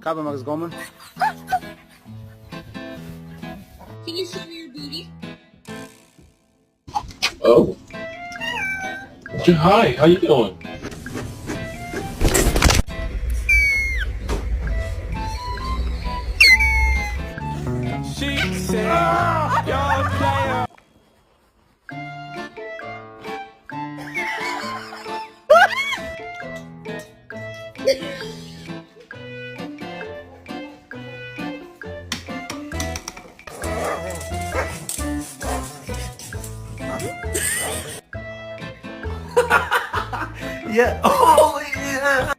Come on, Max Goldman. Can you show me your booty? Oh. Hi, how you doing? She said, "You're a player." Yeah. Oh, yeah.